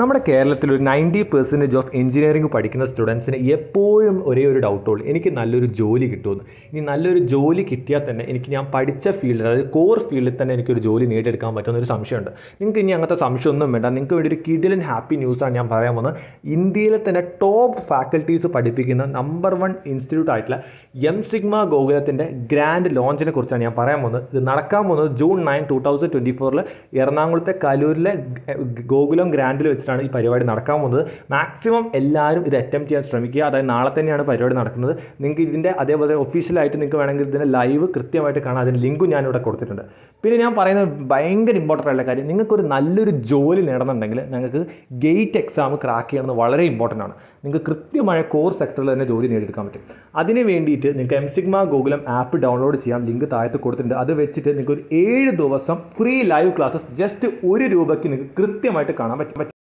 നമ്മുടെ കേരളത്തിൽ ഒരു 90% ഓഫ് എഞ്ചിനീയറിംഗ് പഠിക്കുന്ന സ്റ്റുഡൻസിന് എപ്പോഴും ഒരേ ഒരു ഡൗട്ടുള്ളൂ, എനിക്ക് നല്ലൊരു ജോലി കിട്ടുമെന്ന്. ഇനി നല്ലൊരു ജോലി കിട്ടിയാൽ തന്നെ ഞാൻ പഠിച്ച ഫീൽഡിൽ, അതായത് കോർ ഫീൽഡിൽ തന്നെ എനിക്കൊരു ജോലി നേടിയെടുക്കാൻ പറ്റുമെന്നൊരു സംശയമുണ്ട്. നിങ്ങൾക്ക് ഇനി അങ്ങനത്തെ സംശയമൊന്നും വേണ്ട. നിങ്ങൾക്ക് വേണ്ടി ഒരു കിടിലൻ ഹാപ്പി ന്യൂസാണ് ഞാൻ പറയാൻ പോകുന്നത്. ഇന്ത്യയിലെ തന്നെ ടോപ്പ് ഫാക്കൽറ്റീസ് പഠിപ്പിക്കുന്ന നമ്പർ 1 ഇൻസ്റ്റിറ്റ്യൂട്ട് ആയിട്ടുള്ള എം സിഗ്മ ഗോകുലത്തിൻ്റെ ഗ്രാൻഡ് ലോഞ്ചിനെ കുറിച്ചാണ് ഞാൻ പറയാൻ പോകുന്നത്. ഇത് നടക്കാൻ പോകുന്നത് ജൂൺ 9, 2024 എറണാകുളത്തെ കലൂരിലെ ഗോകുലം ഗ്രാൻഡിൽ വെച്ചിട്ടാണ് ഈ പരിപാടി നടക്കാൻ പോകുന്നത്. മാക്സിമം എല്ലാവരും ഇത് അറ്റംപ്റ്റ് ചെയ്യാൻ ശ്രമിക്കുക. അതായത് നാളെ തന്നെയാണ് പരിപാടി നടക്കുന്നത്. നിങ്ങൾക്ക് ഇതിൻ്റെ അതേപോലെ ഒഫീഷ്യലായിട്ട് നിങ്ങൾക്ക് വേണമെങ്കിൽ ഇതിൻ്റെ ലൈവ് കൃത്യമായിട്ട് കാണാം. അതിൻ്റെ ലിങ്കും ഞാനിവിടെ കൊടുത്തിട്ടുണ്ട്. പിന്നെ ഞാൻ പറയുന്നത് ഭയങ്കര ഇമ്പോർട്ടൻ്റ് ആയിട്ടുള്ള കാര്യം, നിങ്ങൾക്കൊരു നല്ലൊരു ജോലി നേടണമെന്നുണ്ടെങ്കിൽ നിങ്ങൾക്ക് ഗേറ്റ് എക്സാം ക്രാക്ക് ചെയ്യണമെന്ന് വളരെ ഇമ്പോർട്ടൻ്റ് ആണ്. നിങ്ങൾക്ക് കൃത്യമായ കോർ സെക്ടറിൽ തന്നെ ജോലി നേടിയെടുക്കാൻ പറ്റും. അതിന് വേണ്ടിയിട്ട് നിങ്ങൾക്ക് M sigma Gokulam app download ചെയ്യാം. ലിങ്ക് താഴത്ത് കൊടുത്തിട്ടുണ്ട്. അത് വെച്ചിട്ട് നിങ്ങൾക്ക് ഒരു 7 ദിവസം ഫ്രീ ലൈവ് ക്ലാസ്സസ് ജസ്റ്റ് ₹1 നിങ്ങൾക്ക് കൃത്യമായിട്ട് കാണാൻ പറ്റും.